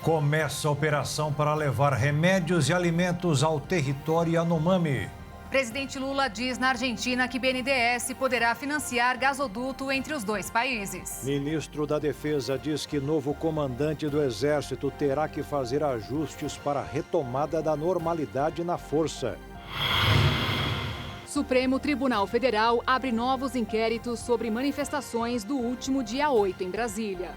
Começa a operação para levar remédios e alimentos ao território Yanomami. Presidente Lula diz na Argentina que BNDES poderá financiar gasoduto entre os dois países. Ministro da Defesa diz que novo comandante do Exército terá que fazer ajustes para a retomada da normalidade na força. Supremo Tribunal Federal abre novos inquéritos sobre manifestações do último dia 8 em Brasília.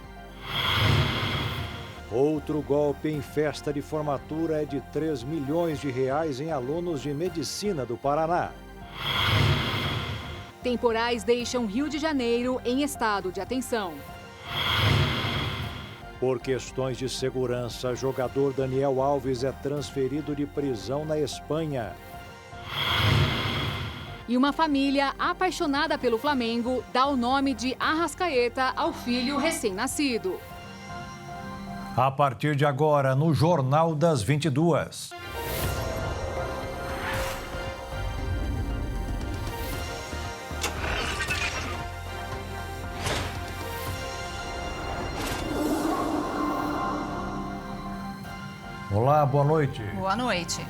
Outro golpe em festa de formatura é de 3 milhões de reais em alunos de medicina do Paraná. Temporais deixam Rio de Janeiro em estado de atenção. Por questões de segurança, jogador Daniel Alves é transferido de prisão na Espanha. E uma família apaixonada pelo Flamengo dá o nome de Arrascaeta ao filho recém-nascido. A partir de agora, no Jornal das 22. Olá, boa noite. Boa noite.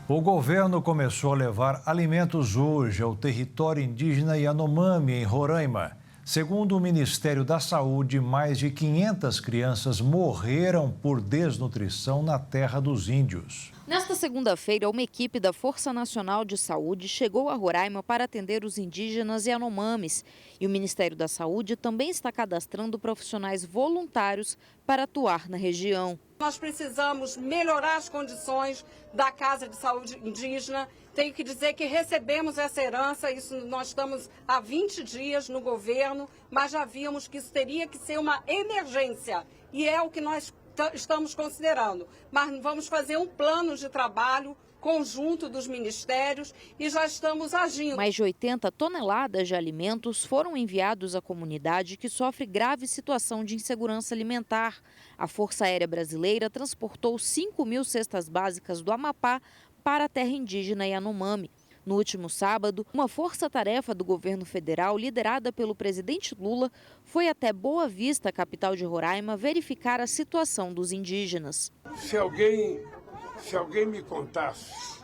O governo começou a levar alimentos hoje ao território indígena Yanomami, em Roraima. Segundo o Ministério da Saúde, mais de 500 crianças morreram por desnutrição na terra dos índios. Nesta segunda-feira, uma equipe da Força Nacional de Saúde chegou a Roraima para atender os indígenas Yanomamis. E o Ministério da Saúde também está cadastrando profissionais voluntários para atuar na região. Nós precisamos melhorar as condições da Casa de Saúde Indígena. Tenho que dizer que recebemos essa herança, isso nós estamos há 20 dias no governo, mas já víamos que isso teria que ser uma emergência. E é o que nós estamos considerando. Mas vamos fazer um plano de trabalho conjunto dos ministérios e já estamos agindo. Mais de 80 toneladas de alimentos foram enviados à comunidade que sofre grave situação de insegurança alimentar. A Força Aérea Brasileira transportou 5.000 cestas básicas do Amapá para a terra indígena Yanomami. No último sábado, uma força-tarefa do governo federal, liderada pelo presidente Lula, foi até Boa Vista, capital de Roraima, verificar a situação dos indígenas. Se alguém me contasse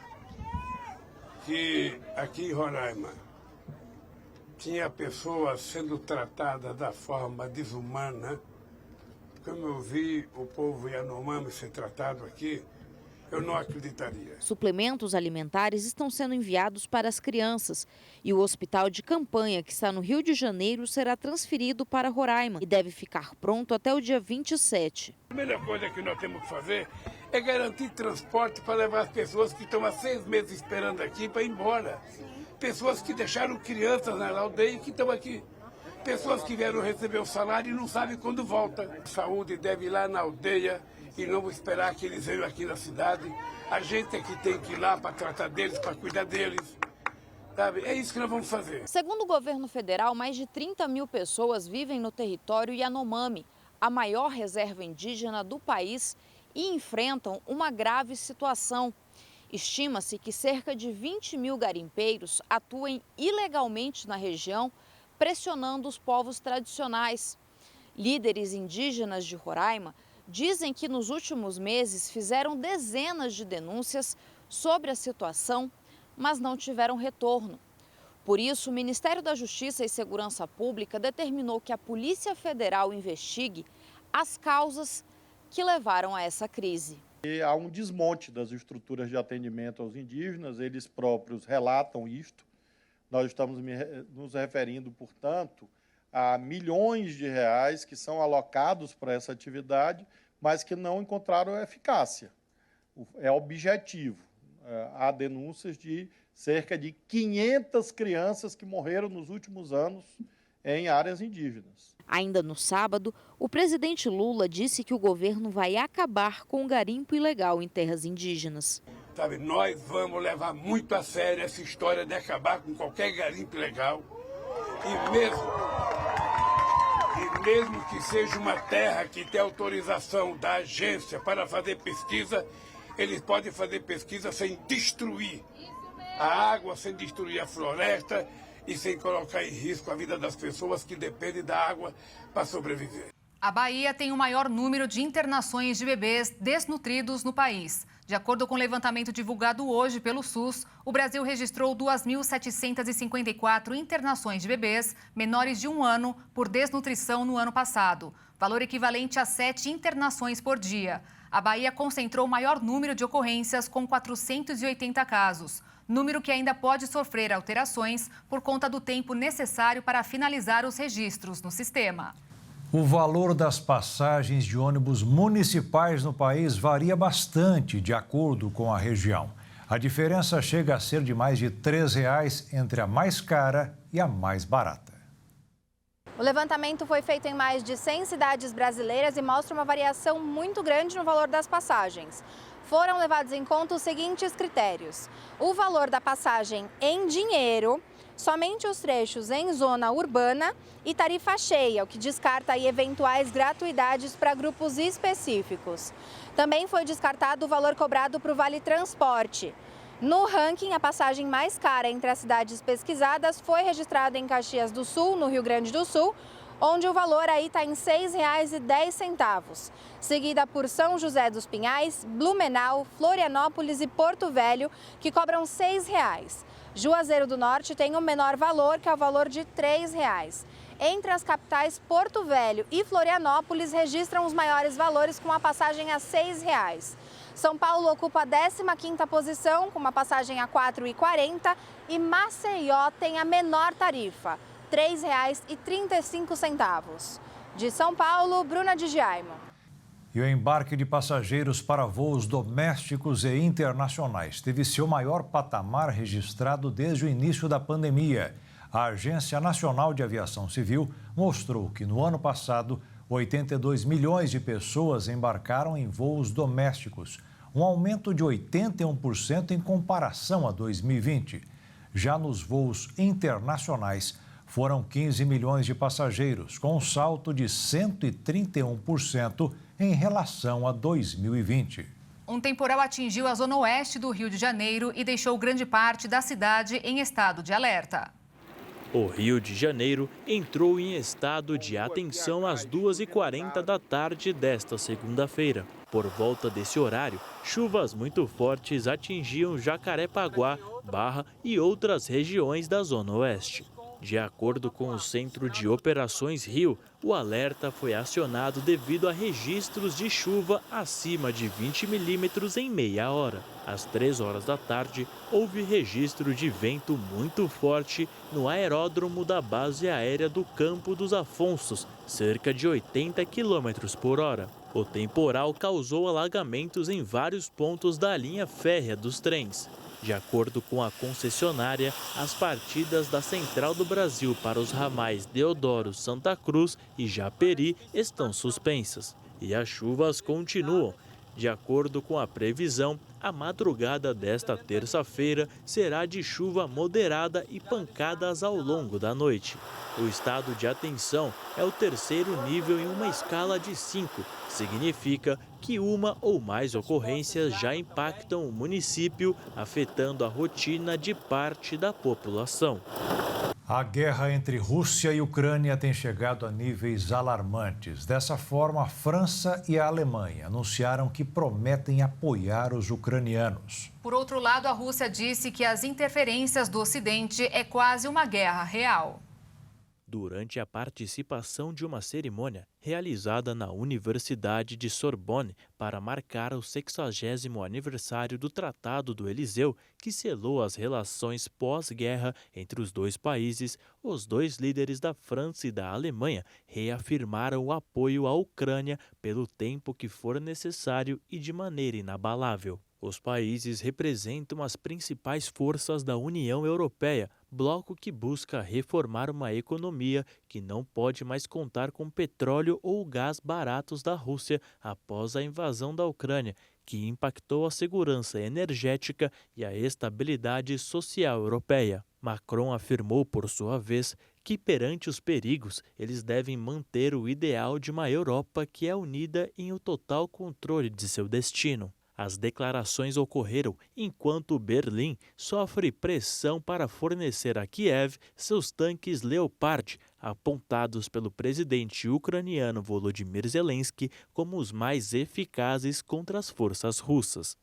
que aqui em Roraima tinha pessoas sendo tratadas da forma desumana, como eu vi o povo Yanomami ser tratado aqui, eu não acreditaria. Suplementos alimentares estão sendo enviados para as crianças e o hospital de campanha, que está no Rio de Janeiro, será transferido para Roraima e deve ficar pronto até o dia 27. A primeira coisa que nós temos que fazer é garantir transporte para levar as pessoas que estão há 6 meses esperando aqui para ir embora. Pessoas que deixaram crianças na aldeia e que estão aqui. Pessoas que vieram receber o salário e não sabem quando volta. A saúde deve ir lá na aldeia e não esperar que eles venham aqui na cidade. A gente é que tem que ir lá para tratar deles, para cuidar deles. Sabe? É isso que nós vamos fazer. Segundo o governo federal, mais de 30.000 pessoas vivem no território Yanomami, a maior reserva indígena do país, e enfrentam uma grave situação. Estima-se que cerca de 20.000 garimpeiros atuem ilegalmente na região, pressionando os povos tradicionais. Líderes indígenas de Roraima dizem que nos últimos meses fizeram dezenas de denúncias sobre a situação, mas não tiveram retorno. Por isso, o Ministério da Justiça e Segurança Pública determinou que a Polícia Federal investigue as causas que levaram a essa crise. E há um desmonte das estruturas de atendimento aos indígenas, eles próprios relatam isto. Nós estamos nos referindo, portanto, a milhões de reais que são alocados para essa atividade, mas que não encontraram eficácia. É objetivo. Há denúncias de cerca de 500 crianças que morreram nos últimos anos em áreas indígenas. Ainda no sábado, o presidente Lula disse que o governo vai acabar com o garimpo ilegal em terras indígenas. Sabe, nós vamos levar muito a sério essa história de acabar com qualquer garimpo ilegal. E mesmo que seja uma terra que tem autorização da agência para fazer pesquisa, eles podem fazer pesquisa sem destruir a água, sem destruir a floresta e sem colocar em risco a vida das pessoas que dependem da água para sobreviver. A Bahia tem o maior número de internações de bebês desnutridos no país. De acordo com o levantamento divulgado hoje pelo SUS, o Brasil registrou 2.754 internações de bebês menores de 1 ano por desnutrição no ano passado, valor equivalente a 7 internações por dia. A Bahia concentrou o maior número de ocorrências, com 480 casos, número que ainda pode sofrer alterações por conta do tempo necessário para finalizar os registros no sistema. O valor das passagens de ônibus municipais no país varia bastante de acordo com a região. A diferença chega a ser de mais de R$ 3 entre a mais cara e a mais barata. O levantamento foi feito em mais de 100 cidades brasileiras e mostra uma variação muito grande no valor das passagens. Foram levados em conta os seguintes critérios: o valor da passagem em dinheiro, somente os trechos em zona urbana e tarifa cheia, o que descarta aí eventuais gratuidades para grupos específicos. Também foi descartado o valor cobrado para o Vale Transporte. No ranking, a passagem mais cara entre as cidades pesquisadas foi registrada em Caxias do Sul, no Rio Grande do Sul, onde o valor aí está em R$ 6,10, seguida por São José dos Pinhais, Blumenau, Florianópolis e Porto Velho, que cobram R$ 6. Juazeiro do Norte tem o menor valor, que é o valor de R$ 3. Entre as capitais, Porto Velho e Florianópolis registram os maiores valores, com a passagem a R$ 6. São Paulo ocupa a 15ª posição, com uma passagem a R$ 4,40, e Maceió tem a menor tarifa, R$ 3,35. De São Paulo, Bruna de Giaimo. E o embarque de passageiros para voos domésticos e internacionais teve seu maior patamar registrado desde o início da pandemia. A Agência Nacional de Aviação Civil mostrou que no ano passado, 82 milhões de pessoas embarcaram em voos domésticos, um aumento de 81% em comparação a 2020. Já nos voos internacionais, foram 15 milhões de passageiros, com um salto de 131% em relação a 2020. Um temporal atingiu a zona oeste do Rio de Janeiro e deixou grande parte da cidade em estado de alerta. O Rio de Janeiro entrou em estado de atenção às 2h40 da tarde desta segunda-feira. Por volta desse horário, chuvas muito fortes atingiam Jacarepaguá, Barra e outras regiões da Zona Oeste. De acordo com o Centro de Operações Rio, o alerta foi acionado devido a registros de chuva acima de 20 milímetros em meia hora. Às 3 horas da tarde, houve registro de vento muito forte no aeródromo da base aérea do Campo dos Afonsos, cerca de 80 km por hora. O temporal causou alagamentos em vários pontos da linha férrea dos trens. De acordo com a concessionária, as partidas da Central do Brasil para os ramais Deodoro, Santa Cruz e Japeri estão suspensas. E as chuvas continuam. De acordo com a previsão, a madrugada desta terça-feira será de chuva moderada e pancadas ao longo da noite. O estado de atenção é o 3º nível em uma escala de 5. Significa que uma ou mais ocorrências já impactam o município, afetando a rotina de parte da população. A guerra entre Rússia e Ucrânia tem chegado a níveis alarmantes. Dessa forma, a França e a Alemanha anunciaram que prometem apoiar os ucranianos. Por outro lado, a Rússia disse que as interferências do Ocidente é quase uma guerra real. Durante a participação de uma cerimônia realizada na Universidade de Sorbonne para marcar o 60º aniversário do Tratado do Eliseu, que selou as relações pós-guerra entre os dois países, os dois líderes da França e da Alemanha reafirmaram o apoio à Ucrânia pelo tempo que for necessário e de maneira inabalável. Os países representam as principais forças da União Europeia, bloco que busca reformar uma economia que não pode mais contar com petróleo ou gás baratos da Rússia após a invasão da Ucrânia, que impactou a segurança energética e a estabilidade social europeia. Macron afirmou, por sua vez, que perante os perigos, eles devem manter o ideal de uma Europa que é unida em o total controle de seu destino. As declarações ocorreram enquanto Berlim sofre pressão para fornecer a Kiev seus tanques Leopard, apontados pelo presidente ucraniano Volodymyr Zelensky como os mais eficazes contra as forças russas.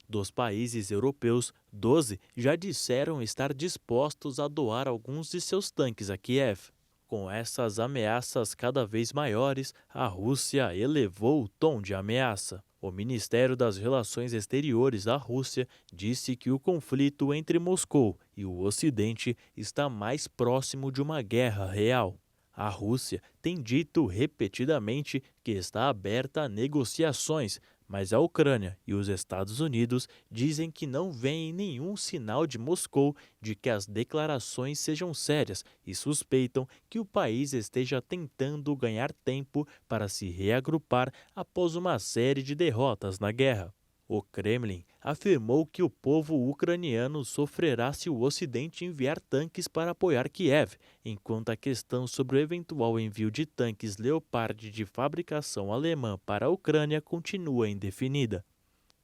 Dos países europeus, 12 já disseram estar dispostos a doar alguns de seus tanques a Kiev. Com essas ameaças cada vez maiores, a Rússia elevou o tom de ameaça. O Ministério das Relações Exteriores da Rússia disse que o conflito entre Moscou e o Ocidente está mais próximo de uma guerra real. A Rússia tem dito repetidamente que está aberta a negociações, mas a Ucrânia e os Estados Unidos dizem que não veem nenhum sinal de Moscou de que as declarações sejam sérias e suspeitam que o país esteja tentando ganhar tempo para se reagrupar após uma série de derrotas na guerra. O Kremlin afirmou que o povo ucraniano sofrerá se o Ocidente enviar tanques para apoiar Kiev, enquanto a questão sobre o eventual envio de tanques Leopard de fabricação alemã para a Ucrânia continua indefinida.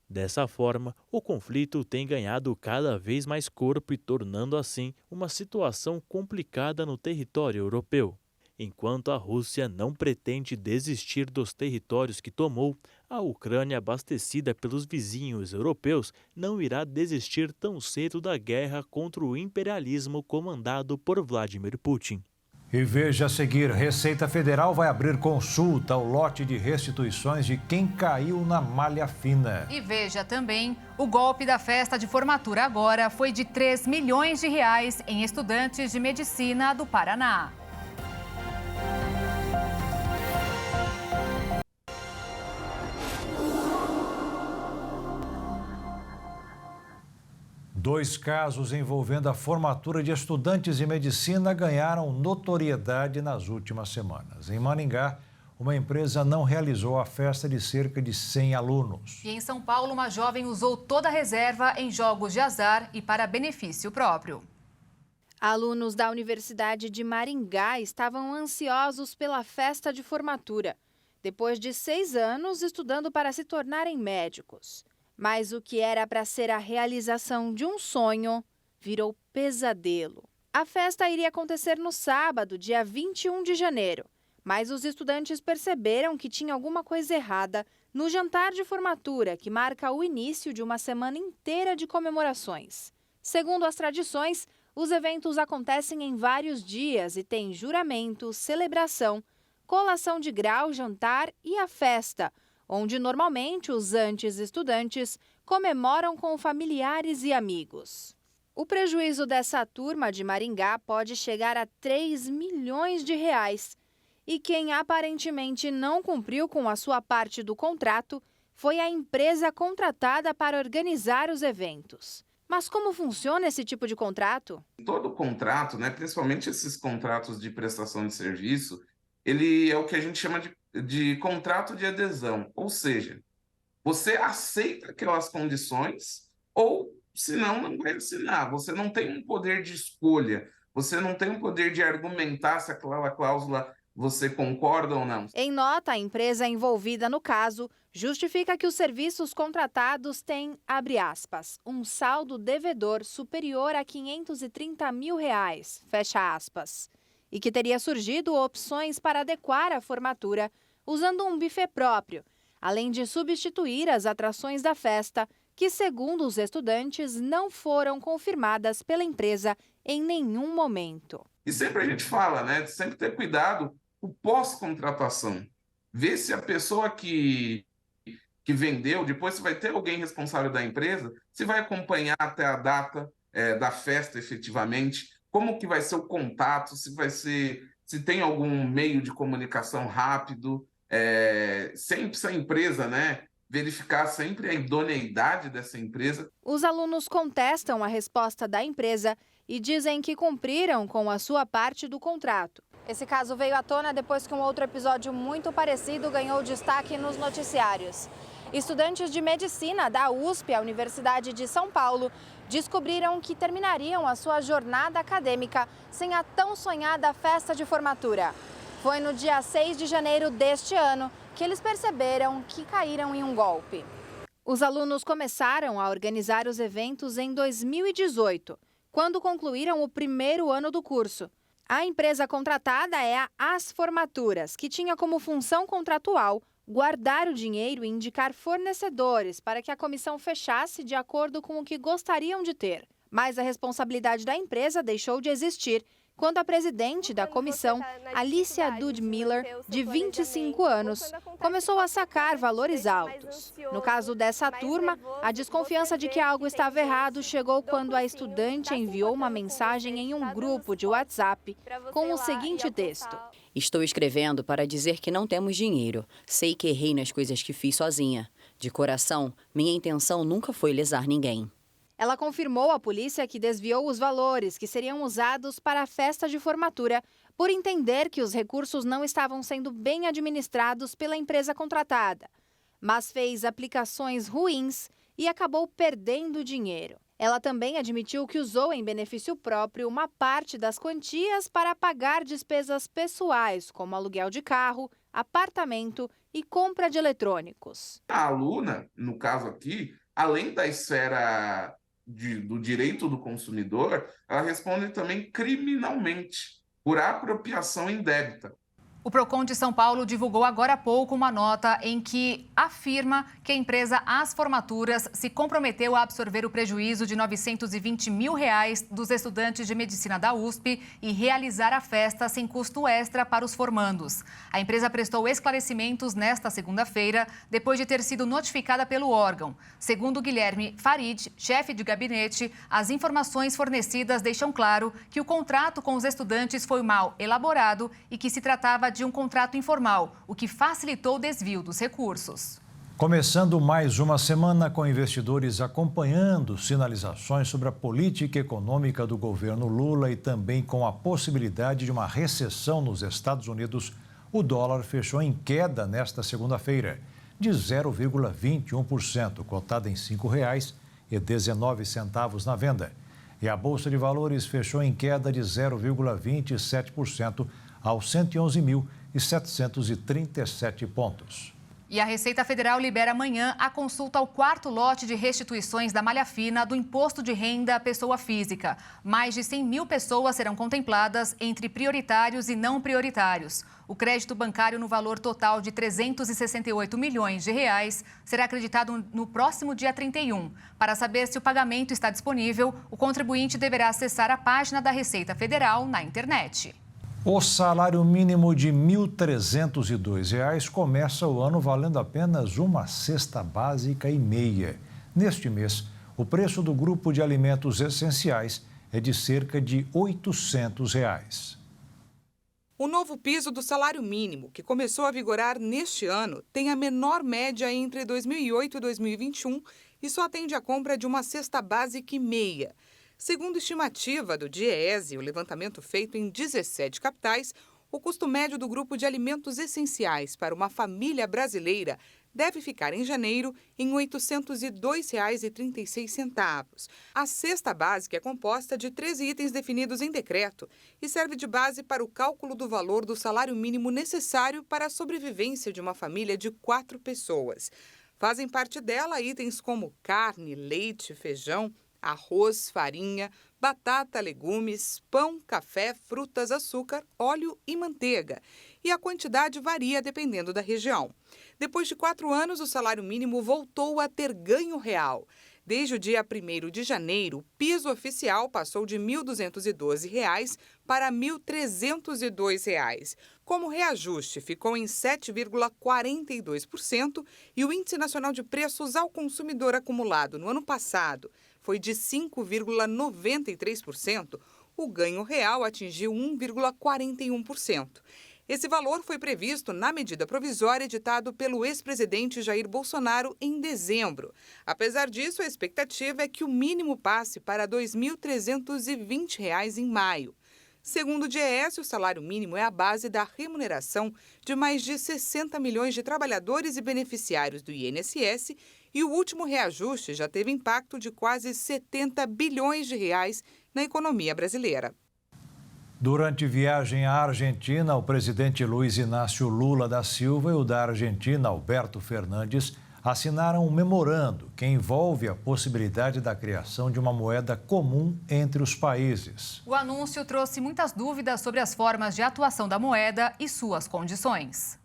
Dessa forma, o conflito tem ganhado cada vez mais corpo e tornando assim uma situação complicada no território europeu. Enquanto a Rússia não pretende desistir dos territórios que tomou, a Ucrânia, abastecida pelos vizinhos europeus, não irá desistir tão cedo da guerra contra o imperialismo comandado por Vladimir Putin. E veja a seguir, Receita Federal vai abrir consulta ao lote de restituições de quem caiu na malha fina. E veja também, o golpe da festa de formatura agora foi de 3 milhões de reais em estudantes de medicina do Paraná. Dois casos envolvendo a formatura de estudantes de medicina ganharam notoriedade nas últimas semanas. Em Maringá, uma empresa não realizou a festa de cerca de 100 alunos. E em São Paulo, uma jovem usou toda a reserva em jogos de azar e para benefício próprio. Alunos da Universidade de Maringá estavam ansiosos pela festa de formatura, depois de 6 anos estudando para se tornarem médicos. Mas o que era para ser a realização de um sonho virou pesadelo. A festa iria acontecer no sábado, dia 21 de janeiro, mas os estudantes perceberam que tinha alguma coisa errada no jantar de formatura, que marca o início de uma semana inteira de comemorações. Segundo as tradições, os eventos acontecem em vários dias e tem juramento, celebração, colação de grau, jantar e a festa, onde normalmente os antes estudantes comemoram com familiares e amigos. O prejuízo dessa turma de Maringá pode chegar a 3 milhões de reais. E quem aparentemente não cumpriu com a sua parte do contrato foi a empresa contratada para organizar os eventos. Mas como funciona esse tipo de contrato? Todo contrato, principalmente esses contratos de prestação de serviço, ele é o que a gente chama de contrato de adesão, ou seja, você aceita aquelas condições ou, se não vai assinar. Você não tem um poder de escolha, você não tem um poder de argumentar se aquela cláusula você concorda ou não. Em nota, a empresa envolvida no caso justifica que os serviços contratados têm, abre aspas, um saldo devedor superior a R$530 mil, fecha aspas, e que teria surgido opções para adequar a formatura usando um buffet próprio, além de substituir as atrações da festa, que, segundo os estudantes, não foram confirmadas pela empresa em nenhum momento. E sempre a gente fala, sempre ter cuidado o pós-contratação. Ver se a pessoa que vendeu, depois se vai ter alguém responsável da empresa, se vai acompanhar até a data da festa efetivamente, como que vai ser o contato, se tem algum meio de comunicação rápido, sempre se a empresa, verificar sempre a idoneidade dessa empresa. Os alunos contestam a resposta da empresa e dizem que cumpriram com a sua parte do contrato. Esse caso veio à tona depois que um outro episódio muito parecido ganhou destaque nos noticiários. Estudantes de medicina da USP, a Universidade de São Paulo, descobriram que terminariam a sua jornada acadêmica sem a tão sonhada festa de formatura. Foi no dia 6 de janeiro deste ano que eles perceberam que caíram em um golpe. Os alunos começaram a organizar os eventos em 2018, quando concluíram o primeiro ano do curso. A empresa contratada é a As Formaturas, que tinha como função contratual guardar o dinheiro e indicar fornecedores para que a comissão fechasse de acordo com o que gostariam de ter. Mas a responsabilidade da empresa deixou de existir quando a presidente da comissão, Alicia Dudmiller, de 25 anos, começou a sacar valores altos. No caso dessa turma, a desconfiança de que algo estava errado chegou quando a estudante enviou uma mensagem em um grupo de WhatsApp com o seguinte texto: Estou escrevendo para dizer que não temos dinheiro. Sei que errei nas coisas que fiz sozinha. De coração, minha intenção nunca foi lesar ninguém. Ela confirmou à polícia que desviou os valores que seriam usados para a festa de formatura por entender que os recursos não estavam sendo bem administrados pela empresa contratada, mas fez aplicações ruins e acabou perdendo dinheiro. Ela também admitiu que usou em benefício próprio uma parte das quantias para pagar despesas pessoais, como aluguel de carro, apartamento e compra de eletrônicos. A aluna, no caso aqui, além da esfera do direito do consumidor, ela responde também criminalmente por apropriação indébita. O Procon de São Paulo divulgou agora há pouco uma nota em que afirma que a empresa As Formaturas se comprometeu a absorver o prejuízo de R$ 920 mil dos estudantes de medicina da USP e realizar a festa sem custo extra para os formandos. A empresa prestou esclarecimentos nesta segunda-feira, depois de ter sido notificada pelo órgão. Segundo Guilherme Farid, chefe de gabinete, as informações fornecidas deixam claro que o contrato com os estudantes foi mal elaborado e que se tratava de um contrato informal, o que facilitou o desvio dos recursos. Começando mais uma semana com investidores acompanhando sinalizações sobre a política econômica do governo Lula e também com a possibilidade de uma recessão nos Estados Unidos, o dólar fechou em queda nesta segunda-feira, de 0,21%, cotada em R$ 5,19 na venda. E a Bolsa de Valores fechou em queda de 0,27%, aos 111.737 pontos. E a Receita Federal libera amanhã a consulta ao quarto lote de restituições da malha fina do Imposto de Renda à Pessoa Física. Mais de 100 mil pessoas serão contempladas entre prioritários e não prioritários. O crédito bancário no valor total de R$ 368 milhões será acreditado no próximo dia 31. Para saber se o pagamento está disponível, o contribuinte deverá acessar a página da Receita Federal na internet. O salário mínimo de R$ 1.302 começa o ano valendo apenas uma cesta básica e meia. Neste mês, o preço do grupo de alimentos essenciais é de cerca de R$ 800. O novo piso do salário mínimo, que começou a vigorar neste ano, tem a menor média entre 2008 e 2021 e só atende a compra de uma cesta básica e meia. Segundo estimativa do DIEESE, o levantamento feito em 17 capitais, o custo médio do grupo de alimentos essenciais para uma família brasileira deve ficar em janeiro em R$ 802,36. A cesta básica é composta de 13 itens definidos em decreto e serve de base para o cálculo do valor do salário mínimo necessário para a sobrevivência de uma família de 4 pessoas. Fazem parte dela itens como carne, leite, feijão, arroz, farinha, batata, legumes, pão, café, frutas, açúcar, óleo e manteiga. E a quantidade varia dependendo da região. Depois de 4 anos, o salário mínimo voltou a ter ganho real. Desde o dia 1º de janeiro, o piso oficial passou de R$ 1.212 para R$ 1.302. Como reajuste ficou em 7,42% e o Índice Nacional de Preços ao Consumidor acumulado no ano passado foi de 5,93%, o ganho real atingiu 1,41%. Esse valor foi previsto na medida provisória editada pelo ex-presidente Jair Bolsonaro em dezembro. Apesar disso, a expectativa é que o mínimo passe para R$ 2.320 em maio. Segundo o DIEESE, o salário mínimo é a base da remuneração de mais de 60 milhões de trabalhadores e beneficiários do INSS e o último reajuste já teve impacto de quase 70 bilhões de reais na economia brasileira. Durante viagem à Argentina, o presidente Luiz Inácio Lula da Silva e o da Argentina, Alberto Fernandes, assinaram um memorando que envolve a possibilidade da criação de uma moeda comum entre os países. O anúncio trouxe muitas dúvidas sobre as formas de atuação da moeda e suas condições.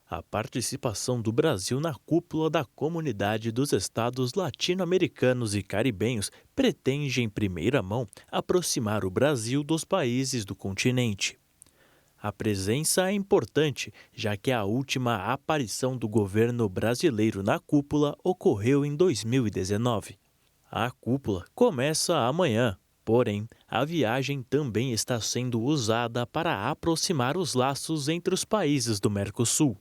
A participação do Brasil na cúpula da Comunidade dos Estados Latino-Americanos e Caribenhos pretende, em primeira mão, aproximar o Brasil dos países do continente. A presença é importante, já que a última aparição do governo brasileiro na cúpula ocorreu em 2019. A cúpula começa amanhã, porém, a viagem também está sendo usada para aproximar os laços entre os países do Mercosul.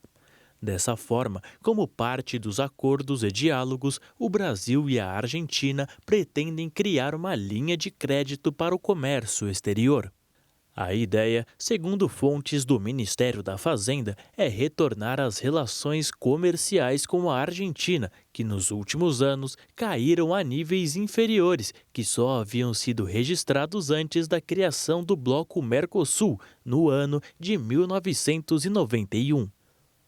Dessa forma, como parte dos acordos e diálogos, o Brasil e a Argentina pretendem criar uma linha de crédito para o comércio exterior. A ideia, segundo fontes do Ministério da Fazenda, é retornar às relações comerciais com a Argentina, que nos últimos anos caíram a níveis inferiores, que só haviam sido registrados antes da criação do bloco Mercosul, no ano de 1991.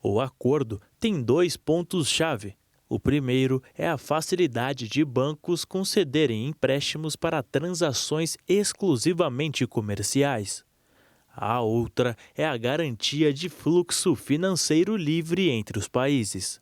O acordo tem 2 pontos-chave. O primeiro é a facilidade de bancos concederem empréstimos para transações exclusivamente comerciais. A outra é a garantia de fluxo financeiro livre entre os países.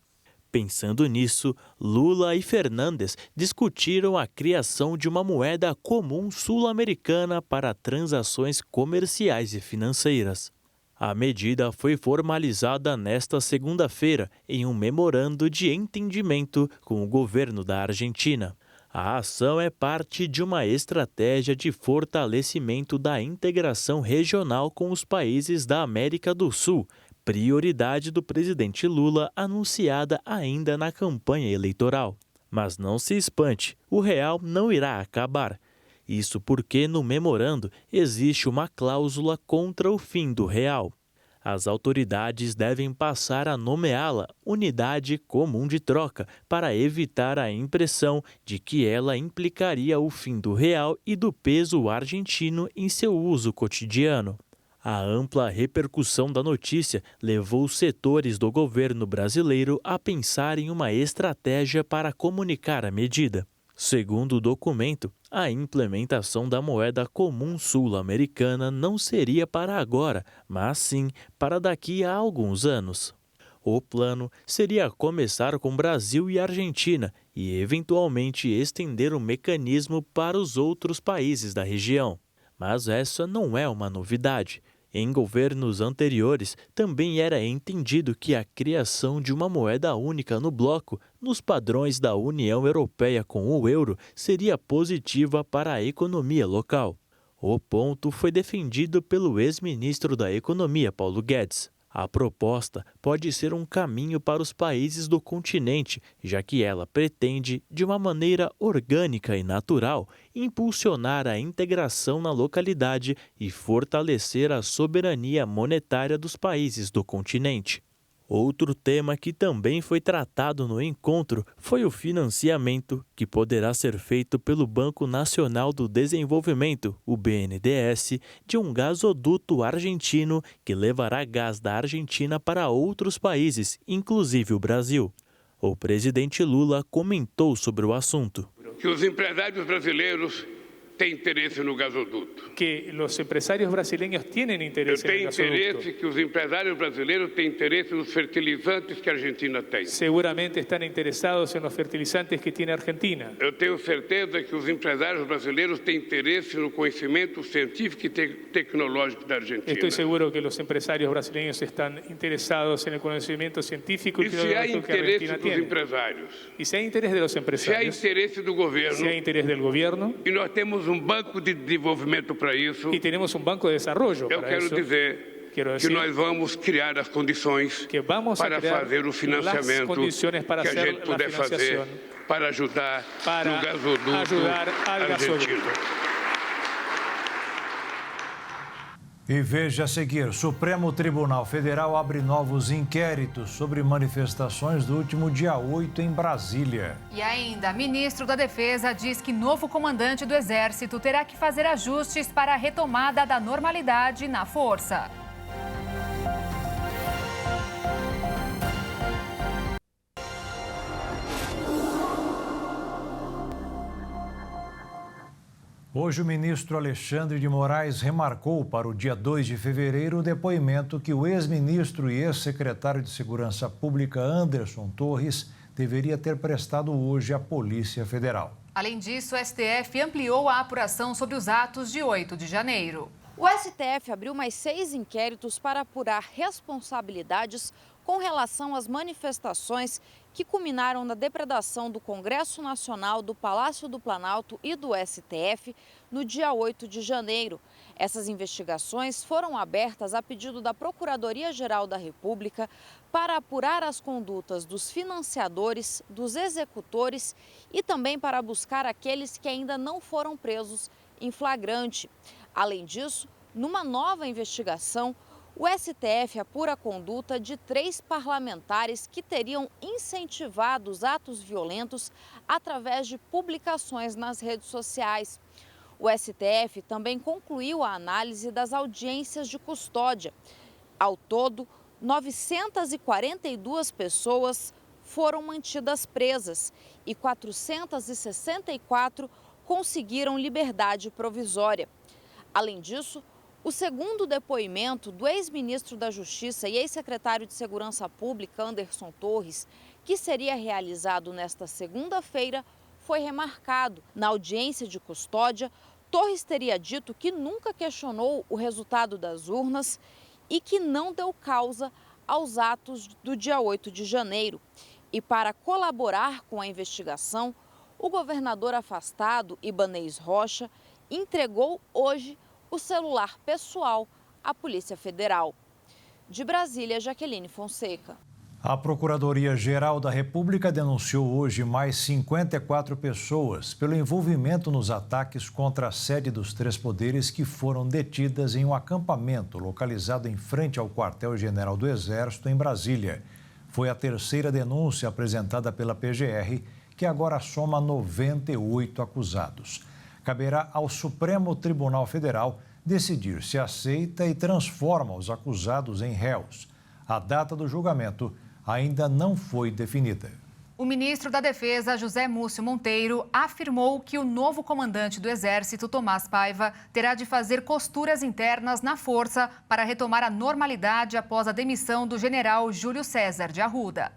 Pensando nisso, Lula e Fernandes discutiram a criação de uma moeda comum sul-americana para transações comerciais e financeiras. A medida foi formalizada nesta segunda-feira em um memorando de entendimento com o governo da Argentina. A ação é parte de uma estratégia de fortalecimento da integração regional com os países da América do Sul, prioridade do presidente Lula anunciada ainda na campanha eleitoral. Mas não se espante, o real não irá acabar. Isso porque no memorando existe uma cláusula contra o fim do real. As autoridades devem passar a nomeá-la Unidade Comum de Troca para evitar a impressão de que ela implicaria o fim do real e do peso argentino em seu uso cotidiano. A ampla repercussão da notícia levou setores do governo brasileiro a pensar em uma estratégia para comunicar a medida. Segundo o documento, a implementação da moeda comum sul-americana não seria para agora, mas sim para daqui a alguns anos. O plano seria começar com Brasil e Argentina e, eventualmente, estender o mecanismo para os outros países da região. Mas essa não é uma novidade. Em governos anteriores, também era entendido que a criação de uma moeda única no bloco, nos padrões da União Europeia com o euro, seria positiva para a economia local. O ponto foi defendido pelo ex-ministro da Economia, Paulo Guedes. A proposta pode ser um caminho para os países do continente, já que ela pretende, de uma maneira orgânica e natural, impulsionar a integração na localidade e fortalecer a soberania monetária dos países do continente. Outro tema que também foi tratado no encontro foi o financiamento, que poderá ser feito pelo Banco Nacional do Desenvolvimento, o BNDES, de um gasoduto argentino que levará gás da Argentina para outros países, inclusive o Brasil. O presidente Lula comentou sobre o assunto. Que os empresários brasileiros têm interesse no gasoduto. Que os empresários brasileiros têm interesse no gasoduto. Eu tenho interesse que os empresários brasileiros têm interesse nos fertilizantes que a Argentina tem. Seguramente estão interessados nos fertilizantes que tem a Argentina. Eu tenho certeza que os empresários brasileiros têm interesse no conhecimento científico e tecnológico da Argentina. Estou seguro que os empresários brasileiros estão interessados no conhecimento científico e tecnológico que a Argentina tem. E se há interesse dos empresários? E se há interesse dos empresários? Se há interesse do governo? Se há interesse do governo? E nós temos um banco de desenvolvimento para isso. E temos um banco de desenvolvimento para isso. Eu quero dizer que nós vamos criar as condições para fazer o financiamento que a gente puder fazer para ajudar no gasoduto argentino. E veja a seguir, Supremo Tribunal Federal abre novos inquéritos sobre manifestações do último dia 8 em Brasília. E ainda, ministro da Defesa diz que novo comandante do Exército terá que fazer ajustes para a retomada da normalidade na força. Hoje, o ministro Alexandre de Moraes remarcou para o dia 2 de fevereiro o depoimento que o ex-ministro e ex-secretário de Segurança Pública Anderson Torres deveria ter prestado hoje à Polícia Federal. Além disso, o STF ampliou a apuração sobre os atos de 8 de janeiro. O STF abriu mais 6 inquéritos para apurar responsabilidades com relação às manifestações que culminaram na depredação do Congresso Nacional, do Palácio do Planalto e do STF no dia 8 de janeiro. Essas investigações foram abertas a pedido da Procuradoria-Geral da República para apurar as condutas dos financiadores, dos executores e também para buscar aqueles que ainda não foram presos em flagrante. Além disso, numa nova investigação, o STF apura a conduta de 3 parlamentares que teriam incentivado os atos violentos através de publicações nas redes sociais. O STF também concluiu a análise das audiências de custódia. Ao todo, 942 pessoas foram mantidas presas e 464 conseguiram liberdade provisória. Além disso, o segundo depoimento do ex-ministro da Justiça e ex-secretário de Segurança Pública, Anderson Torres, que seria realizado nesta segunda-feira, foi remarcado. Na audiência de custódia, Torres teria dito que nunca questionou o resultado das urnas e que não deu causa aos atos do dia 8 de janeiro. E para colaborar com a investigação, o governador afastado, Ibanez Rocha, entregou hoje o celular pessoal à Polícia Federal. De Brasília, Jaqueline Fonseca. A Procuradoria-Geral da República denunciou hoje mais 54 pessoas pelo envolvimento nos ataques contra a sede dos 3 poderes que foram detidas em um acampamento localizado em frente ao Quartel-General do Exército, em Brasília. Foi a 3ª denúncia apresentada pela PGR, que agora soma 98 acusados. Caberá ao Supremo Tribunal Federal decidir se aceita e transforma os acusados em réus. A data do julgamento ainda não foi definida. O ministro da Defesa, José Múcio Monteiro, afirmou que o novo comandante do Exército, Tomás Paiva, terá de fazer costuras internas na força para retomar a normalidade após a demissão do general Júlio César de Arruda.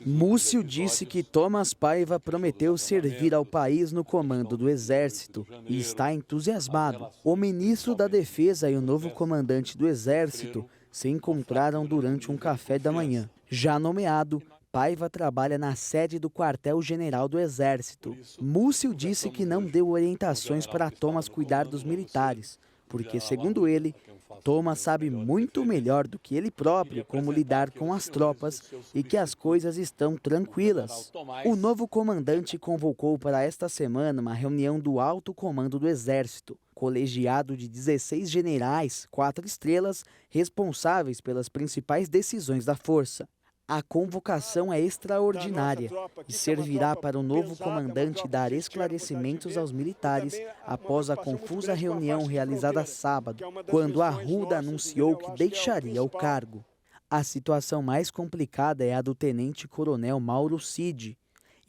Múcio disse que Tomás Paiva prometeu servir ao país no comando do Exército e está entusiasmado. O ministro da Defesa e o novo comandante do Exército se encontraram durante um café da manhã. Já nomeado, Paiva trabalha na sede do Quartel-General do Exército. Múcio disse que não deu orientações para Tomás cuidar dos militares, porque, segundo ele, Tomás sabe muito melhor do que ele próprio como lidar com as tropas e que as coisas estão tranquilas. O novo comandante convocou para esta semana uma reunião do alto comando do Exército, colegiado de 16 generais, 4 estrelas, responsáveis pelas principais decisões da força. A convocação é extraordinária e servirá para o novo comandante dar esclarecimentos aos militares após a confusa reunião realizada sábado, quando Arruda anunciou que deixaria o cargo. A situação mais complicada é a do tenente-coronel Mauro Cid.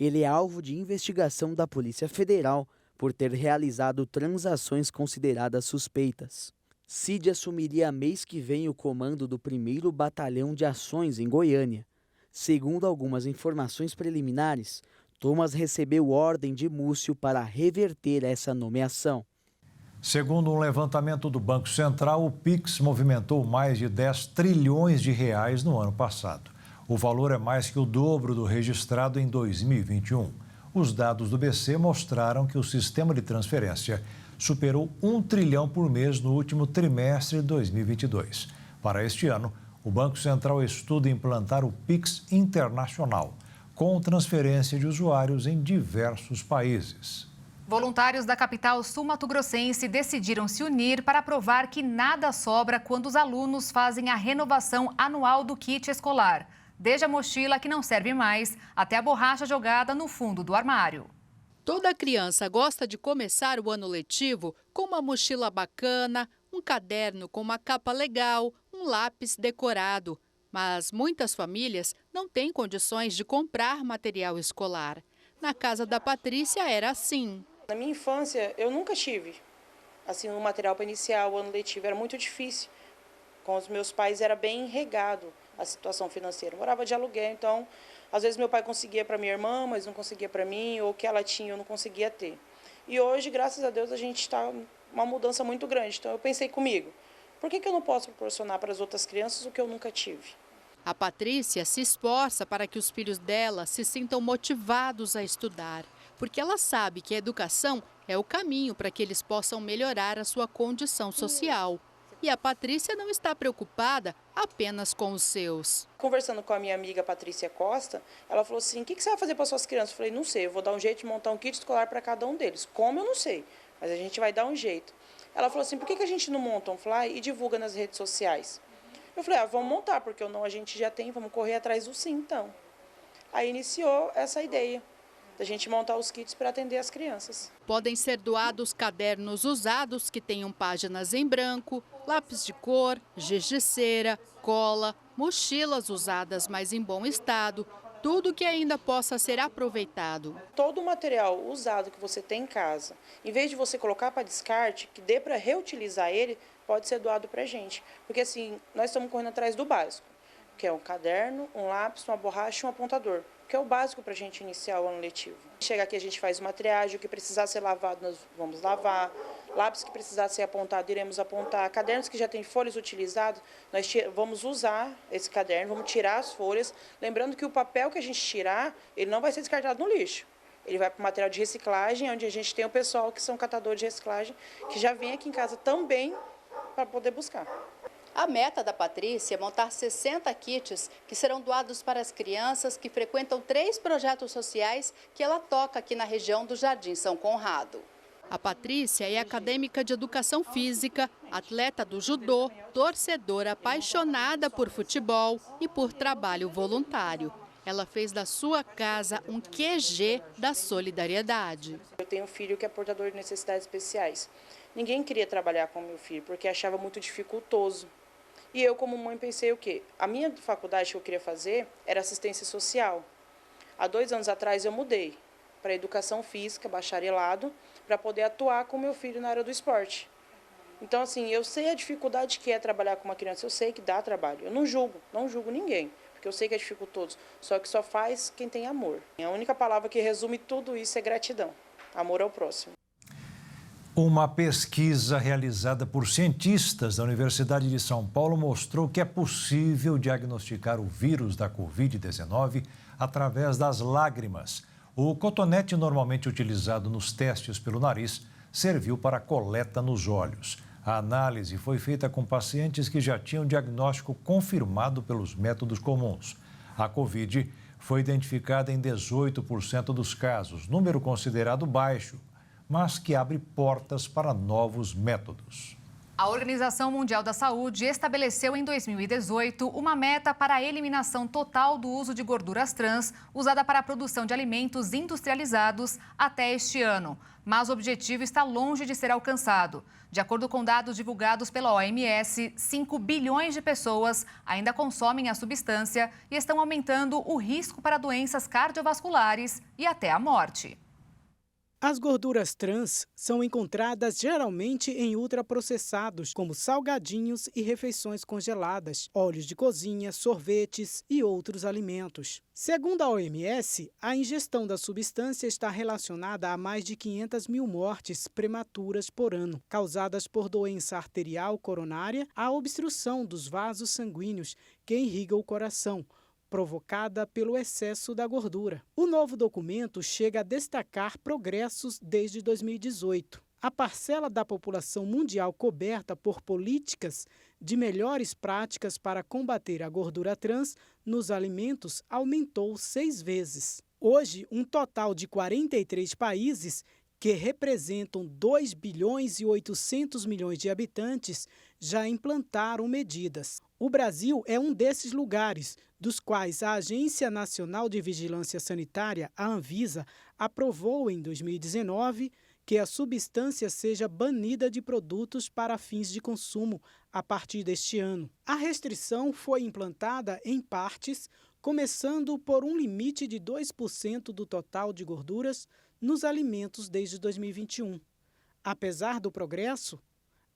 Ele é alvo de investigação da Polícia Federal por ter realizado transações consideradas suspeitas. Cid assumiria mês que vem o comando do 1º Batalhão de Ações em Goiânia. Segundo algumas informações preliminares, Tomás recebeu ordem de Múcio para reverter essa nomeação. Segundo um levantamento do Banco Central, o Pix movimentou mais de 10 trilhões de reais no ano passado. O valor é mais que o dobro do registrado em 2021. Os dados do BC mostraram que o sistema de transferência superou 1 trilhão por mês no último trimestre de 2022. Para este ano, o Banco Central estuda implantar o Pix internacional, com transferência de usuários em diversos países. Voluntários da capital sul-mato-grossense decidiram se unir para provar que nada sobra quando os alunos fazem a renovação anual do kit escolar, desde a mochila que não serve mais até a borracha jogada no fundo do armário. Toda criança gosta de começar o ano letivo com uma mochila bacana, um caderno com uma capa legal, um lápis decorado. Mas muitas famílias não têm condições de comprar material escolar. Na casa da Patrícia era assim. Na minha infância, eu nunca tive assim, um material para iniciar o ano letivo, era muito difícil. Com os meus pais era bem regado a situação financeira. Eu morava de aluguel, então, às vezes meu pai conseguia para minha irmã, mas não conseguia para mim, ou o que ela tinha eu não conseguia ter. E hoje, graças a Deus, a gente está uma mudança muito grande. Então eu pensei comigo, por que eu não posso proporcionar para as outras crianças o que eu nunca tive? A Patrícia se esforça para que os filhos dela se sintam motivados a estudar, porque ela sabe que a educação é o caminho para que eles possam melhorar a sua condição social. E a Patrícia não está preocupada apenas com os seus. Conversando com a minha amiga Patrícia Costa, ela falou assim, o que você vai fazer para suas crianças? Eu falei, não sei, eu vou dar um jeito de montar um kit escolar para cada um deles. Como, eu não sei, mas a gente vai dar um jeito. Ela falou assim, por que a gente não monta um flyer e divulga nas redes sociais? Eu falei, vamos montar, porque o não a gente já tem, vamos correr atrás do sim, então. Aí iniciou essa ideia da gente montar os kits para atender as crianças. Podem ser doados cadernos usados que tenham páginas em branco, lápis de cor, giz de cera, cola, mochilas usadas mas em bom estado, tudo que ainda possa ser aproveitado. Todo o material usado que você tem em casa, em vez de você colocar para descarte, que dê para reutilizar ele, pode ser doado para a gente. Porque assim, nós estamos correndo atrás do básico, que é um caderno, um lápis, uma borracha e um apontador, que é o básico para a gente iniciar o ano letivo. Chega aqui, a gente faz uma triagem, o que precisar ser lavado, nós vamos lavar. Lápis que precisar ser apontado, iremos apontar. Cadernos que já têm folhas utilizadas, nós vamos usar esse caderno, vamos tirar as folhas. Lembrando que o papel que a gente tirar, ele não vai ser descartado no lixo. Ele vai para o material de reciclagem, onde a gente tem o pessoal que são catadores de reciclagem, que já vem aqui em casa também para poder buscar. A meta da Patrícia é montar 60 kits que serão doados para as crianças que frequentam 3 projetos sociais que ela toca aqui na região do Jardim São Conrado. A Patrícia é acadêmica de educação física, atleta do judô, torcedora apaixonada por futebol e por trabalho voluntário. Ela fez da sua casa um QG da solidariedade. Eu tenho um filho que é portador de necessidades especiais. Ninguém queria trabalhar com meu filho porque achava muito dificultoso. E eu, como mãe, pensei o quê? A minha faculdade que eu queria fazer era assistência social. Há 2 anos atrás eu mudei para educação física, bacharelado, para poder atuar com meu filho na área do esporte. Então, assim, eu sei a dificuldade que é trabalhar com uma criança, eu sei que dá trabalho. Eu não julgo ninguém, porque eu sei que é dificultoso, só que só faz quem tem amor. A única palavra que resume tudo isso é gratidão, amor ao próximo. Uma pesquisa realizada por cientistas da Universidade de São Paulo mostrou que é possível diagnosticar o vírus da Covid-19 através das lágrimas. O cotonete normalmente utilizado nos testes pelo nariz serviu para a coleta nos olhos. A análise foi feita com pacientes que já tinham diagnóstico confirmado pelos métodos comuns. A Covid foi identificada em 18% dos casos, número considerado baixo, mas que abre portas para novos métodos. A Organização Mundial da Saúde estabeleceu em 2018 uma meta para a eliminação total do uso de gorduras trans usada para a produção de alimentos industrializados até este ano. Mas o objetivo está longe de ser alcançado. De acordo com dados divulgados pela OMS, 5 bilhões de pessoas ainda consomem a substância e estão aumentando o risco para doenças cardiovasculares e até a morte. As gorduras trans são encontradas geralmente em ultraprocessados, como salgadinhos e refeições congeladas, óleos de cozinha, sorvetes e outros alimentos. Segundo a OMS, a ingestão da substância está relacionada a mais de 500 mil mortes prematuras por ano, causadas por doença arterial coronária, a obstrução dos vasos sanguíneos que irrigam o coração, provocada pelo excesso da gordura. O novo documento chega a destacar progressos desde 2018. A parcela da população mundial coberta por políticas de melhores práticas para combater a gordura trans nos alimentos aumentou 6 vezes. Hoje, um total de 43 países, que representam 2 bilhões e 800 milhões de habitantes, já implantaram medidas. O Brasil é um desses lugares, dos quais a Agência Nacional de Vigilância Sanitária, a Anvisa, aprovou em 2019 que a substância seja banida de produtos para fins de consumo a partir deste ano. A restrição foi implantada em partes começando por um limite de 2% do total de gorduras nos alimentos desde 2021. Apesar do progresso,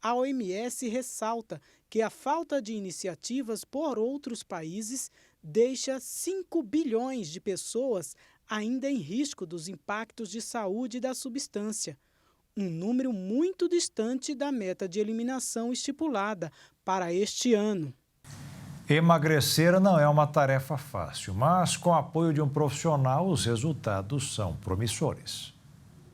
a OMS ressalta que a falta de iniciativas por outros países deixa 5 bilhões de pessoas ainda em risco dos impactos de saúde da substância, um número muito distante da meta de eliminação estipulada para este ano. Emagrecer não é uma tarefa fácil, mas com o apoio de um profissional, os resultados são promissores.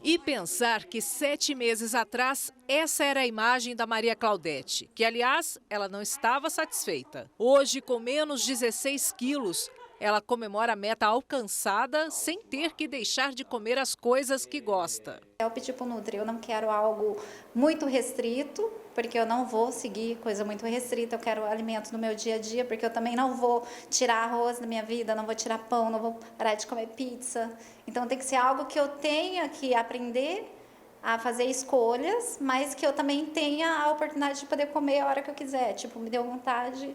E pensar que 7 meses atrás, essa era a imagem da Maria Claudete, que, aliás, ela não estava satisfeita. Hoje, com menos 16 quilos, ela comemora a meta alcançada sem ter que deixar de comer as coisas que gosta. Eu pedi para o Nutri, eu não quero algo muito restrito, porque eu não vou seguir coisa muito restrita, eu quero alimentos no meu dia a dia, porque eu também não vou tirar arroz da minha vida, não vou tirar pão, não vou parar de comer pizza. Então tem que ser algo que eu tenha que aprender a fazer escolhas, mas que eu também tenha a oportunidade de poder comer a hora que eu quiser. Tipo, me deu vontade,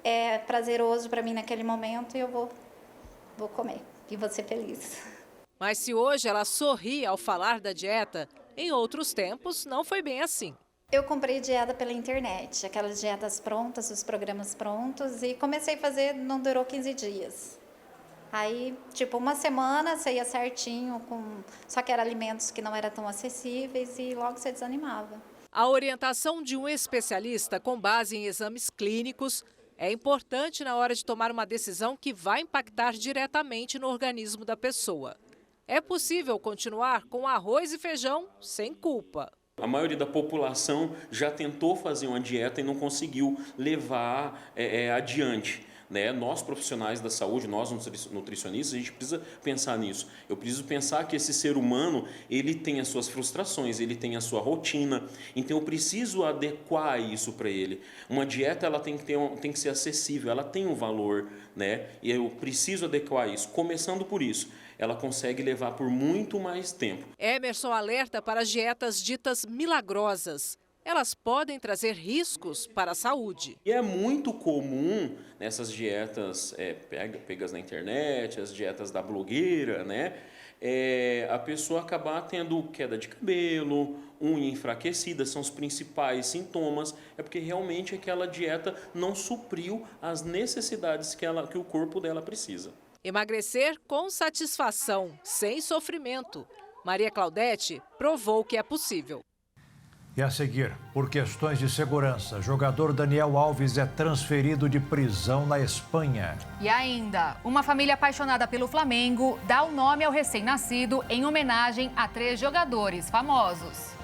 é prazeroso para mim naquele momento e eu vou comer e vou ser feliz. Mas se hoje ela sorri ao falar da dieta, em outros tempos não foi bem assim. Eu comprei dieta pela internet, aquelas dietas prontas, os programas prontos, e comecei a fazer, não durou 15 dias. Aí, tipo, uma semana você ia certinho, só que eram alimentos que não eram tão acessíveis e logo você desanimava. A orientação de um especialista com base em exames clínicos é importante na hora de tomar uma decisão que vai impactar diretamente no organismo da pessoa. É possível continuar com arroz e feijão sem culpa. A maioria da população já tentou fazer uma dieta e não conseguiu levar adiante. Né? Nós, profissionais da saúde, nós nutricionistas, a gente precisa pensar nisso. Eu preciso pensar que esse ser humano, ele tem as suas frustrações, ele tem a sua rotina, então eu preciso adequar isso para ele. Uma dieta ela tem que ser acessível, ela tem um valor, né? E eu preciso adequar isso, começando por isso. Ela consegue levar por muito mais tempo. Emerson alerta para as dietas ditas milagrosas. Elas podem trazer riscos para a saúde. E é muito comum nessas dietas pegas na internet, as dietas da blogueira, né? A pessoa acabar tendo queda de cabelo, unha enfraquecida, são os principais sintomas. É porque realmente aquela dieta não supriu as necessidades que o corpo dela precisa. Emagrecer com satisfação, sem sofrimento. Maria Claudete provou que é possível. E a seguir, por questões de segurança, jogador Daniel Alves é transferido de prisão na Espanha. E ainda, uma família apaixonada pelo Flamengo dá o nome ao recém-nascido em homenagem a 3 jogadores famosos.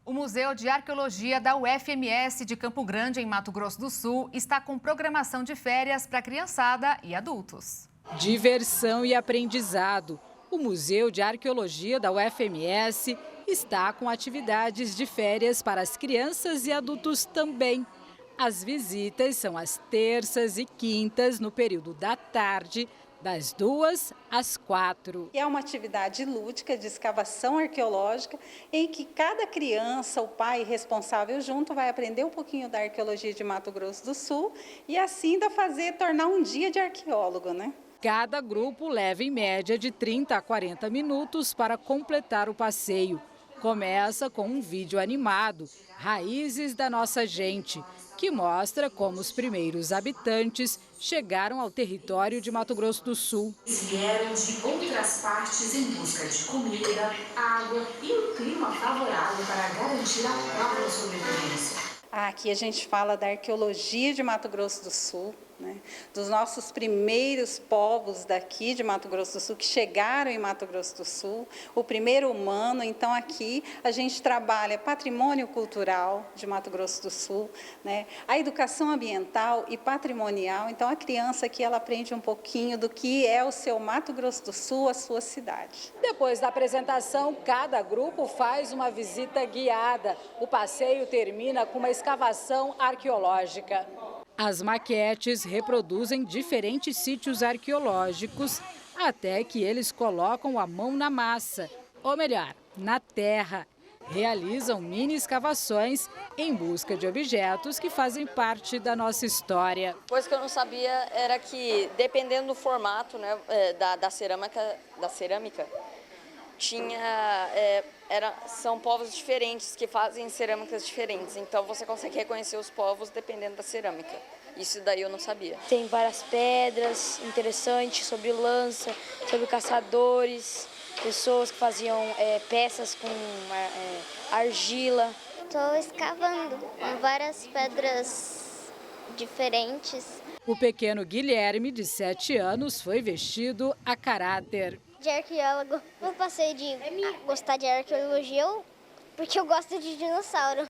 O Museu de Arqueologia da UFMS de Campo Grande, em Mato Grosso do Sul, está com programação de férias para criançada e adultos. Diversão e aprendizado. O Museu de Arqueologia da UFMS está com atividades de férias para as crianças e adultos também. As visitas são às terças e quintas, no período da tarde, das 2 às 4. É uma atividade lúdica de escavação arqueológica em que cada criança, o pai responsável junto, vai aprender um pouquinho da arqueologia de Mato Grosso do Sul e assim tornar um dia de arqueólogo, né? Cada grupo leva em média de 30 a 40 minutos para completar o passeio. Começa com um vídeo animado, Raízes da Nossa Gente, que mostra como os primeiros habitantes chegaram ao território de Mato Grosso do Sul. Eles vieram de outras partes em busca de comida, água e um clima favorável para garantir a própria sobrevivência. Aqui a gente fala da arqueologia de Mato Grosso do Sul, né? Dos nossos primeiros povos daqui de Mato Grosso do Sul, que chegaram em Mato Grosso do Sul, o primeiro humano. Então aqui a gente trabalha patrimônio cultural de Mato Grosso do Sul, né? A educação ambiental e patrimonial. Então a criança aqui ela aprende um pouquinho do que é o seu Mato Grosso do Sul, a sua cidade. Depois da apresentação, cada grupo faz uma visita guiada. O passeio termina com uma escavação arqueológica. As maquetes reproduzem diferentes sítios arqueológicos até que eles colocam a mão na massa, ou melhor, na terra. Realizam mini escavações em busca de objetos que fazem parte da nossa história. Coisa que eu não sabia era que, dependendo do formato, né, da cerâmica, são povos diferentes que fazem cerâmicas diferentes. Então você consegue reconhecer os povos dependendo da cerâmica. Isso daí eu não sabia. Tem várias pedras interessantes sobre lança, sobre caçadores, pessoas que faziam peças com argila. Estou escavando várias pedras diferentes. O pequeno Guilherme, de 7 anos, foi vestido a caráter. De arqueólogo. Eu passei de gostar de arqueologia porque eu gosto de dinossauro.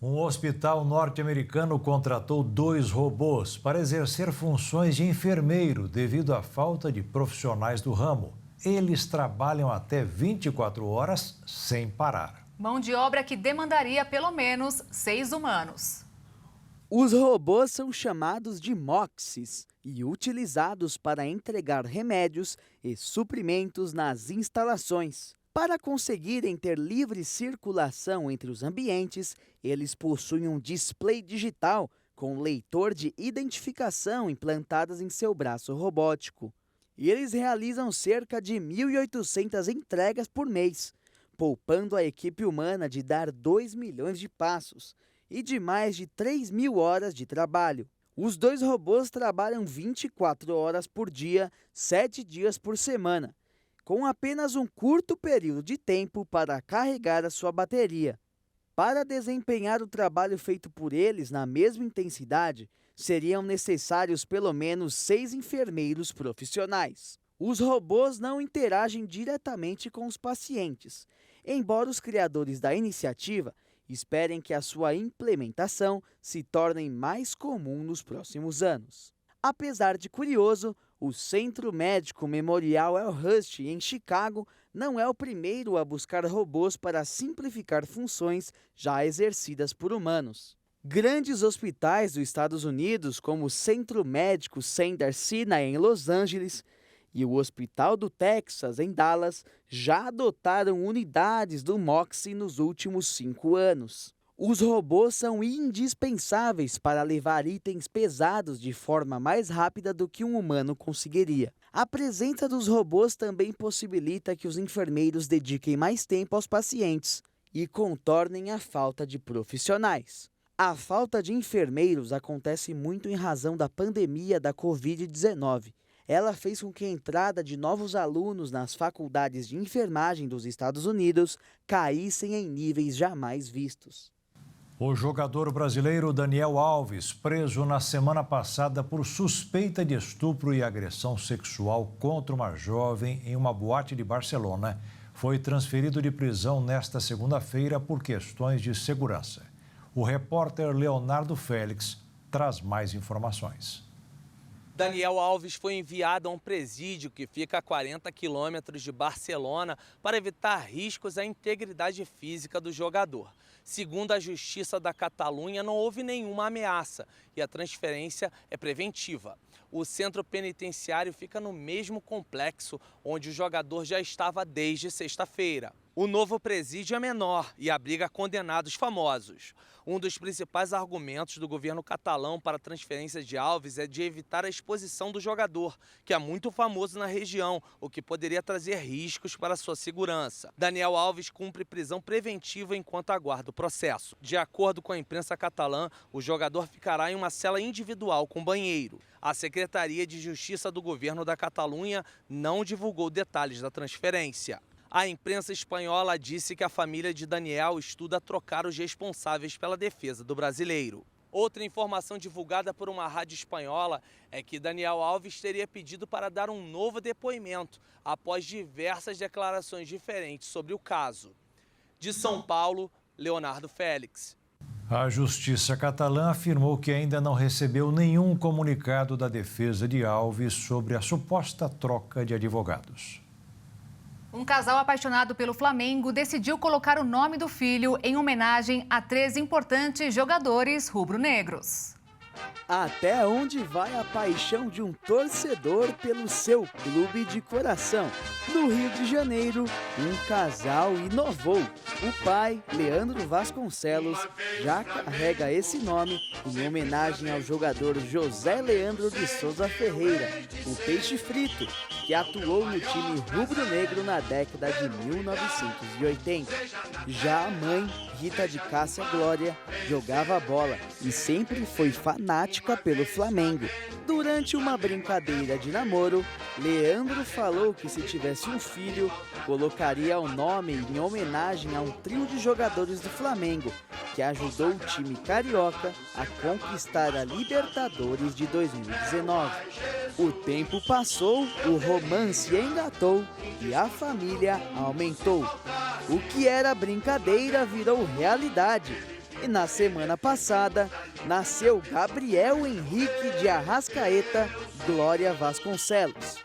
Um hospital norte-americano contratou 2 robôs para exercer funções de enfermeiro devido à falta de profissionais do ramo. Eles trabalham até 24 horas sem parar. Mão de obra que demandaria pelo menos 6 humanos. Os robôs são chamados de MOXes e utilizados para entregar remédios e suprimentos nas instalações. Para conseguirem ter livre circulação entre os ambientes, eles possuem um display digital com leitor de identificação implantadas em seu braço robótico. E eles realizam cerca de 1.800 entregas por mês, poupando a equipe humana de dar 2 milhões de passos e de mais de 3.000 horas de trabalho. Os 2 robôs trabalham 24 horas por dia, 7 dias por semana, com apenas um curto período de tempo para carregar a sua bateria. Para desempenhar o trabalho feito por eles na mesma intensidade, seriam necessários pelo menos 6 enfermeiros profissionais. Os robôs não interagem diretamente com os pacientes, embora os criadores da iniciativa esperem que a sua implementação se torne mais comum nos próximos anos. Apesar de curioso, o Centro Médico Memorial Elmhurst, em Chicago, não é o primeiro a buscar robôs para simplificar funções já exercidas por humanos. Grandes hospitais dos Estados Unidos, como o Centro Médico Cedars-Sinai, em Los Angeles, e o Hospital do Texas, em Dallas, já adotaram unidades do MOXe nos últimos 5 anos. Os robôs são indispensáveis para levar itens pesados de forma mais rápida do que um humano conseguiria. A presença dos robôs também possibilita que os enfermeiros dediquem mais tempo aos pacientes e contornem a falta de profissionais. A falta de enfermeiros acontece muito em razão da pandemia da Covid-19. Ela fez com que a entrada de novos alunos nas faculdades de enfermagem dos Estados Unidos caíssem em níveis jamais vistos. O jogador brasileiro Daniel Alves, preso na semana passada por suspeita de estupro e agressão sexual contra uma jovem em uma boate de Barcelona, foi transferido de prisão nesta segunda-feira por questões de segurança. O repórter Leonardo Félix traz mais informações. Daniel Alves foi enviado a um presídio que fica a 40 quilômetros de Barcelona para evitar riscos à integridade física do jogador. Segundo a Justiça da Catalunha, não houve nenhuma ameaça e a transferência é preventiva. O centro penitenciário fica no mesmo complexo onde o jogador já estava desde sexta-feira. O novo presídio é menor e abriga condenados famosos. Um dos principais argumentos do governo catalão para a transferência de Alves é de evitar a exposição do jogador, que é muito famoso na região, o que poderia trazer riscos para sua segurança. Daniel Alves cumpre prisão preventiva enquanto aguarda o processo. De acordo com a imprensa catalã, o jogador ficará em uma cela individual com banheiro. A Secretaria de Justiça do governo da Catalunha não divulgou detalhes da transferência. A imprensa espanhola disse que a família de Daniel estuda trocar os responsáveis pela defesa do brasileiro. Outra informação divulgada por uma rádio espanhola é que Daniel Alves teria pedido para dar um novo depoimento após diversas declarações diferentes sobre o caso. De São Paulo, Leonardo Félix. A Justiça catalã afirmou que ainda não recebeu nenhum comunicado da defesa de Alves sobre a suposta troca de advogados. Um casal apaixonado pelo Flamengo decidiu colocar o nome do filho em homenagem a 3 importantes jogadores rubro-negros. Até onde vai a paixão de um torcedor pelo seu clube de coração? No Rio de Janeiro, um casal inovou. O pai, Leandro Vasconcelos, já carrega esse nome em homenagem ao jogador José Leandro de Souza Ferreira, o peixe frito, que atuou no time rubro-negro na década de 1980. Já a mãe, Rita de Cássia Glória, jogava bola e sempre foi fanática pelo Flamengo. Durante uma brincadeira de namoro, Leandro falou que se tivesse um filho, colocaria o nome em homenagem a um trio de jogadores do Flamengo, que ajudou o time carioca a conquistar a Libertadores de 2019. O tempo passou, o romance engatou e a família aumentou. O que era brincadeira virou realidade. E na semana passada, nasceu Gabriel Henrique de Arrascaeta Glória Vasconcelos.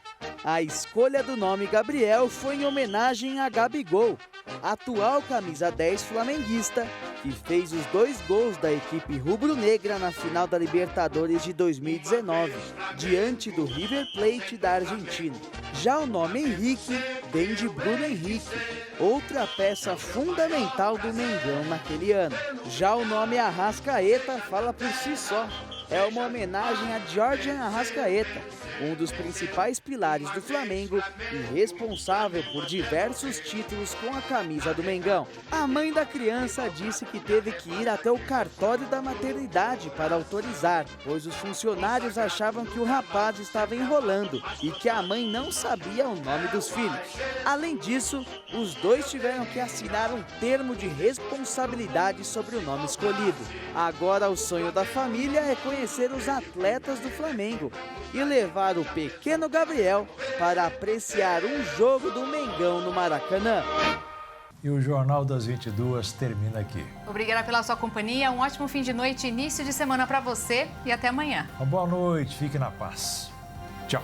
A escolha do nome Gabriel foi em homenagem a Gabigol, atual camisa 10 flamenguista, que fez os 2 gols da equipe rubro-negra na final da Libertadores de 2019, diante do River Plate da Argentina. Já o nome Henrique vem de Bruno Henrique, outra peça fundamental do Mengão naquele ano. Já o nome Arrascaeta fala por si só. É uma homenagem a Jorge Arrascaeta, um dos principais pilares do Flamengo e responsável por diversos títulos com a camisa do Mengão. A mãe da criança disse que teve que ir até o cartório da maternidade para autorizar, pois os funcionários achavam que o rapaz estava enrolando e que a mãe não sabia o nome dos filhos. Além disso, os dois tiveram que assinar um termo de responsabilidade sobre o nome escolhido. Agora o sonho da família é conhecer os atletas do Flamengo e levar o pequeno Gabriel para apreciar um jogo do Mengão no Maracanã. E o Jornal das 22 termina aqui. Obrigada pela sua companhia, um ótimo fim de noite, início de semana para você e até amanhã. Uma boa noite, fique na paz. Tchau.